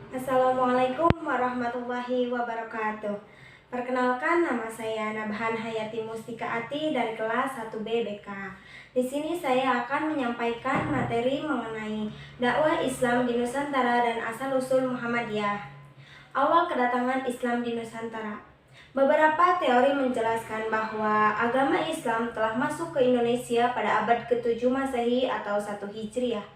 Assalamualaikum warahmatullahi wabarakatuh. Perkenalkan, nama saya Nabhan Hayati Mustika Ati dari kelas 1B BK. Di sini saya akan menyampaikan materi mengenai dakwah Islam di Nusantara dan asal-usul Muhammadiyah. Awal kedatangan Islam di Nusantara. Beberapa teori menjelaskan bahwa agama Islam telah masuk ke Indonesia pada abad ke-7 Masehi atau 1 Hijriah,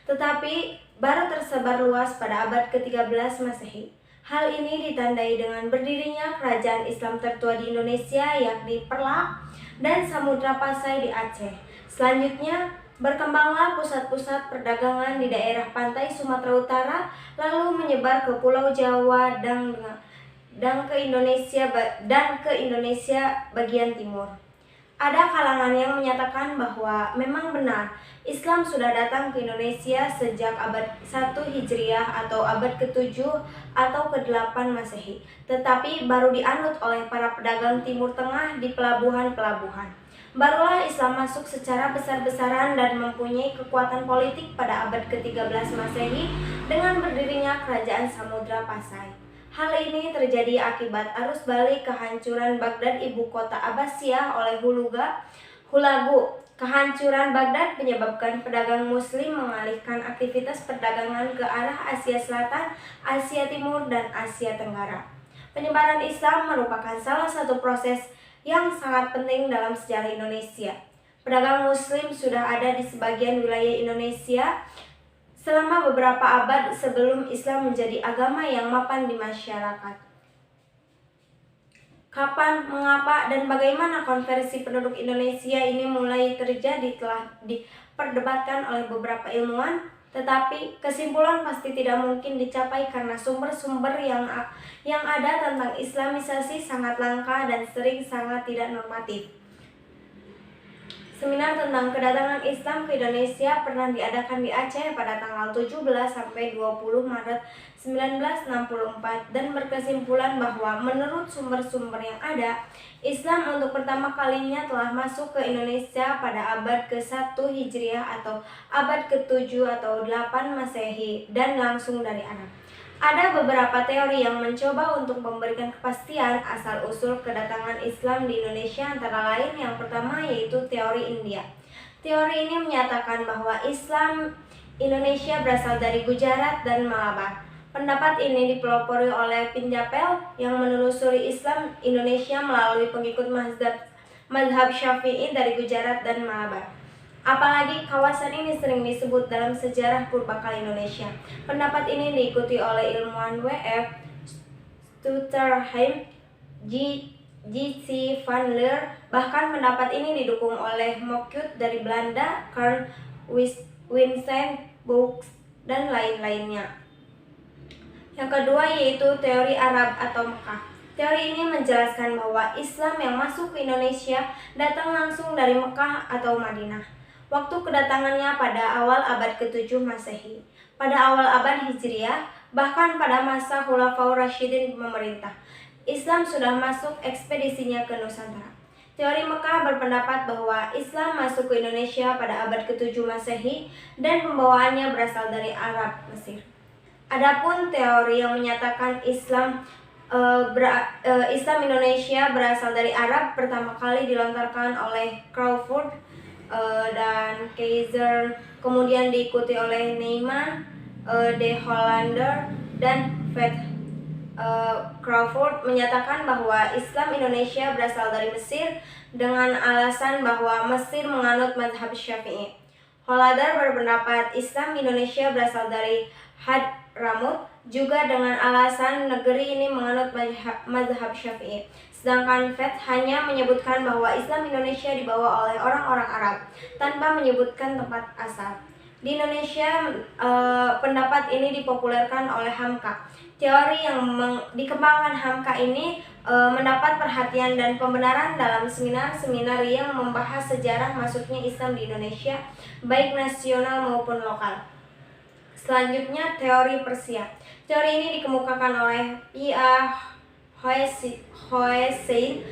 tetapi baru tersebar luas pada abad ke-13 Masehi. Hal ini ditandai dengan berdirinya kerajaan Islam tertua di Indonesia, yakni Perlak dan Samudra Pasai di Aceh. Selanjutnya, berkembanglah pusat-pusat perdagangan di daerah pantai Sumatera Utara, lalu menyebar ke Pulau Jawa dan ke Indonesia bagian timur. Ada kalangan yang menyatakan bahwa memang benar Islam sudah datang ke Indonesia sejak abad 1 Hijriah atau abad ke-7 atau ke-8 Masehi, tetapi baru dianut oleh para pedagang Timur Tengah di pelabuhan-pelabuhan. Barulah Islam masuk secara besar-besaran dan mempunyai kekuatan politik pada abad ke-13 Masehi dengan berdirinya kerajaan Samudra Pasai. Hal ini terjadi akibat arus balik kehancuran Baghdad, ibu kota Abbasiyah, oleh Hulagu. Kehancuran Baghdad menyebabkan pedagang muslim mengalihkan aktivitas perdagangan ke arah Asia Selatan, Asia Timur, dan Asia Tenggara. Penyebaran Islam merupakan salah satu proses yang sangat penting dalam sejarah Indonesia. Pedagang muslim sudah ada di sebagian wilayah Indonesia selama beberapa abad sebelum Islam menjadi agama yang mapan di masyarakat. Kapan, mengapa, dan bagaimana konversi penduduk Indonesia ini mulai terjadi telah diperdebatkan oleh beberapa ilmuwan, tetapi kesimpulan pasti tidak mungkin dicapai karena sumber-sumber yang ada tentang Islamisasi sangat langka dan sering sangat tidak normatif. Seminar tentang kedatangan Islam ke Indonesia pernah diadakan di Aceh pada tanggal 17 sampai 20 Maret 1964 dan berkesimpulan bahwa menurut sumber-sumber yang ada, Islam untuk pertama kalinya telah masuk ke Indonesia pada abad ke-1 Hijriah atau abad ke-7 atau 8 Masehi dan langsung dari Arab. Ada beberapa teori yang mencoba untuk memberikan kepastian asal-usul kedatangan Islam di Indonesia, antara lain yang pertama yaitu teori India. Teori ini menyatakan bahwa Islam Indonesia berasal dari Gujarat dan Malabar. Pendapat ini dipelopori oleh Pinjapel yang menelusuri Islam Indonesia melalui pengikut mazhab Syafi'i dari Gujarat dan Malabar. Apalagi kawasan ini sering disebut dalam sejarah purbakala Indonesia. Pendapat ini diikuti oleh ilmuwan W.F. Stutterheim, G.C. van Leer. Bahkan pendapat ini didukung oleh Mockut dari Belanda, Carl Vincent Boux, dan lain-lainnya. Yang kedua yaitu teori Arab atau Mekah. Teori ini menjelaskan bahwa Islam yang masuk ke Indonesia datang langsung dari Mekah atau Madinah. Waktu kedatangannya pada awal abad ke-7 Masehi, pada awal abad Hijriah, bahkan pada masa Khulafaur Rasyidin pemerintah, Islam sudah masuk ekspedisinya ke Nusantara. Teori Mekah berpendapat bahwa Islam masuk ke Indonesia pada abad ke-7 Masehi dan pembawaannya berasal dari Arab Mesir. Adapun teori yang menyatakan Islam Indonesia berasal dari Arab pertama kali dilontarkan oleh Crawford dan Kaiser, kemudian diikuti oleh Neyman, De Hollander, dan Crawford menyatakan bahwa Islam Indonesia berasal dari Mesir dengan alasan bahwa Mesir menganut mazhab Syafi'i. Hollander berpendapat Islam Indonesia berasal dari Hadramut juga dengan alasan negeri ini menganut mazhab Syafi'i. Sedangkan Feth hanya menyebutkan bahwa Islam Indonesia dibawa oleh orang-orang Arab tanpa menyebutkan tempat asal. Di Indonesia, pendapat ini dipopulerkan oleh Hamka. Teori yang dikembangkan Hamka ini mendapat perhatian dan pembenaran dalam seminar-seminar yang membahas sejarah masuknya Islam di Indonesia, baik nasional maupun lokal. Selanjutnya, teori Persia. Teori ini dikemukakan oleh I.A. Hoessein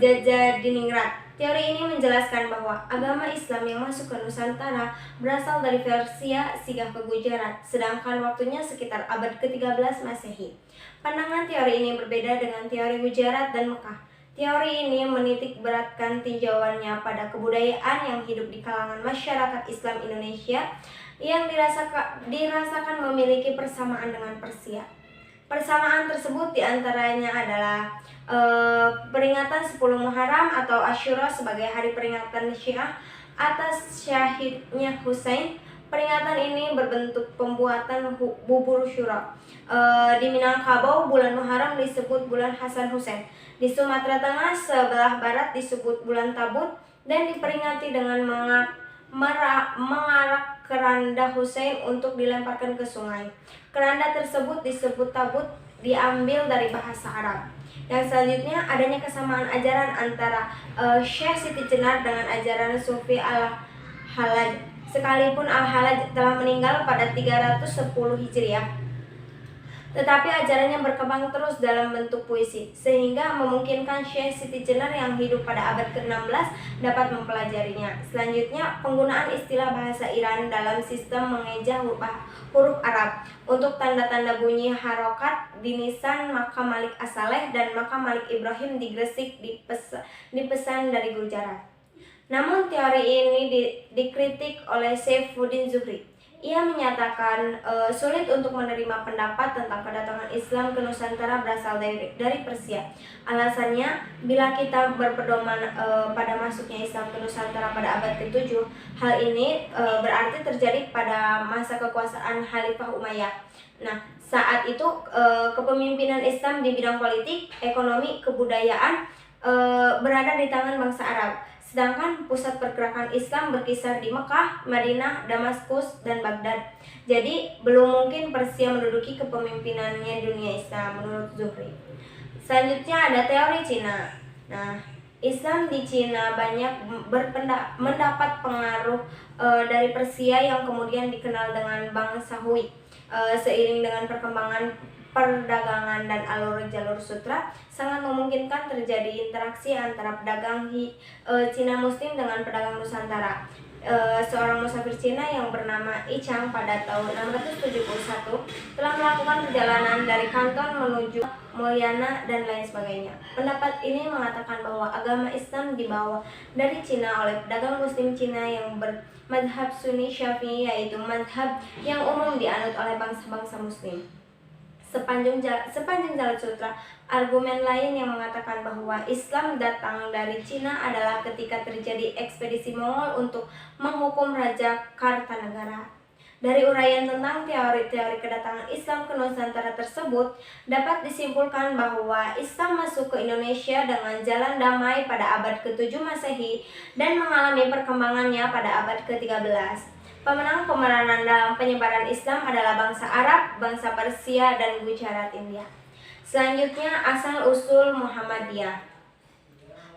Jajadiningrat. Teori ini menjelaskan bahwa agama Islam yang masuk ke Nusantara berasal dari Persia singgah ke Gujarat, sedangkan waktunya sekitar abad ke-13 Masehi. Pandangan teori ini berbeda dengan teori Gujarat dan Mekah. Teori ini menitik beratkan tinjauannya pada kebudayaan yang hidup di kalangan masyarakat Islam Indonesia yang dirasakan memiliki persamaan dengan Persia. Persamaan tersebut diantaranya adalah peringatan 10 Muharram atau Asyura sebagai hari peringatan Syiah atas syahidnya Husain. Peringatan ini berbentuk pembuatan bubur syura. Di Minangkabau, bulan Muharram disebut bulan Hasan Husain. Di Sumatera Tengah sebelah barat disebut bulan Tabut dan diperingati dengan mengarak keranda Husain untuk dilemparkan ke sungai. Keranda tersebut disebut tabut, diambil dari bahasa Arab. Yang selanjutnya adanya kesamaan ajaran antara Syekh Siti Jenar dengan ajaran Sufi Al-Halaj. Sekalipun Al-Halaj telah meninggal pada 310 Hijriah, tetapi ajarannya berkembang terus dalam bentuk puisi, sehingga memungkinkan Syekh Siti Jenar yang hidup pada abad ke-16 dapat mempelajarinya. Selanjutnya, penggunaan istilah bahasa Iran dalam sistem mengeja huruf Arab. Untuk tanda-tanda bunyi harokat di Nisan maka Malik As-Saleh dan maka Malik Ibrahim di Gresik dipesan dari Gujarat. Namun teori ini dikritik oleh Saifuddin Zuhri. Ia menyatakan sulit untuk menerima pendapat tentang kedatangan Islam ke Nusantara berasal dari Persia. Alasannya, bila kita berpedoman pada masuknya Islam ke Nusantara pada abad ke-7, hal ini berarti terjadi pada masa kekuasaan Khalifah Umayyah. Nah, saat itu kepemimpinan Islam di bidang politik, ekonomi, kebudayaan berada di tangan bangsa Arab. Sedangkan pusat pergerakan Islam berkisar di Mekah, Madinah, Damaskus, dan Baghdad. Jadi belum mungkin Persia menduduki kepemimpinannya dunia Islam menurut Zuhri. Selanjutnya ada teori Cina. Nah, Islam di Cina banyak mendapat pengaruh dari Persia yang kemudian dikenal dengan bangsa Hui. Seiring dengan perkembangan perdagangan dan alur jalur sutra, sangat memungkinkan terjadi interaksi antara pedagang Cina Muslim dengan pedagang Nusantara. Seorang musafir Cina yang bernama I Chang pada tahun 671 telah melakukan perjalanan dari Kanton menuju Moyana dan lain sebagainya. Pendapat ini mengatakan bahwa agama Islam dibawa dari Cina oleh pedagang Muslim Cina yang bermadhab Sunni Syafi'i, yaitu madhab yang umum dianut oleh bangsa-bangsa Muslim. Sepanjang jalan sutra, argumen lain yang mengatakan bahwa Islam datang dari Cina adalah ketika terjadi ekspedisi Mongol untuk menghukum Raja Kartanegara. Dari uraian tentang teori-teori kedatangan Islam ke Nusantara tersebut, dapat disimpulkan bahwa Islam masuk ke Indonesia dengan jalan damai pada abad ke-7 Masehi dan mengalami perkembangannya pada abad ke-13. Pemenang-pemeranan dalam penyebaran Islam adalah bangsa Arab, bangsa Persia, dan Gujarat India. Selanjutnya, asal-usul Muhammadiyah.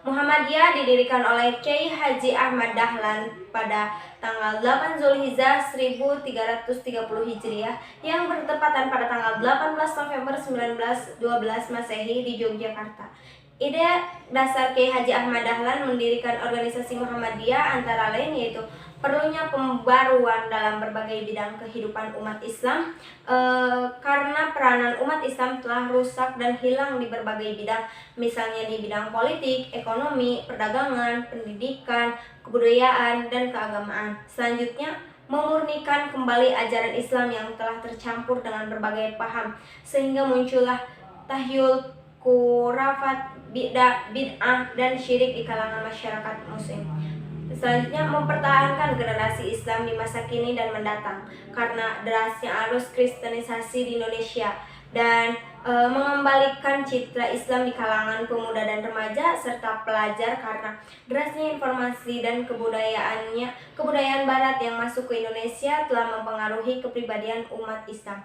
Muhammadiyah didirikan oleh Kiai Haji Ahmad Dahlan pada tanggal 8 Zulhijjah 1330 Hijriah yang bertepatan pada tanggal 18 November 1912 Masehi di Yogyakarta. Ide dasar Kiai Haji Ahmad Dahlan mendirikan organisasi Muhammadiyah antara lain yaitu perlunya pembaruan dalam berbagai bidang kehidupan umat Islam karena peranan umat Islam telah rusak dan hilang di berbagai bidang, misalnya di bidang politik, ekonomi, perdagangan, pendidikan, kebudayaan, dan keagamaan. Selanjutnya, memurnikan kembali ajaran Islam yang telah tercampur dengan berbagai paham sehingga muncullah tahyul, khurafat, bid'ah, dan syirik di kalangan masyarakat muslim. Selanjutnya, mempertahankan generasi Islam di masa kini dan mendatang karena derasnya arus kristenisasi di Indonesia dan mengembalikan citra Islam di kalangan pemuda dan remaja serta pelajar karena derasnya informasi dan kebudayaan barat yang masuk ke Indonesia telah mempengaruhi kepribadian umat Islam.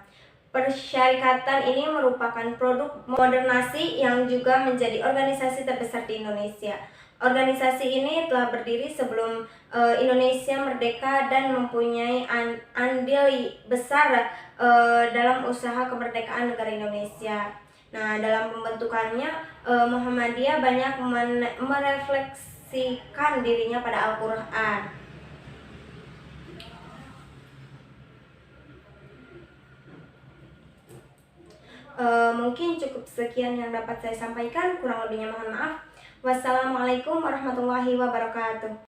Persyarikatan ini merupakan produk modernasi yang juga menjadi organisasi terbesar di Indonesia. Organisasi ini telah berdiri sebelum Indonesia merdeka dan mempunyai andil besar dalam usaha kemerdekaan negara Indonesia. Nah, dalam pembentukannya Muhammadiyah banyak merefleksi merefleksikan dirinya pada Al-Quran. Mungkin cukup sekian yang dapat saya sampaikan, kurang lebihnya mohon maaf. Wassalamualaikum warahmatullahi wabarakatuh.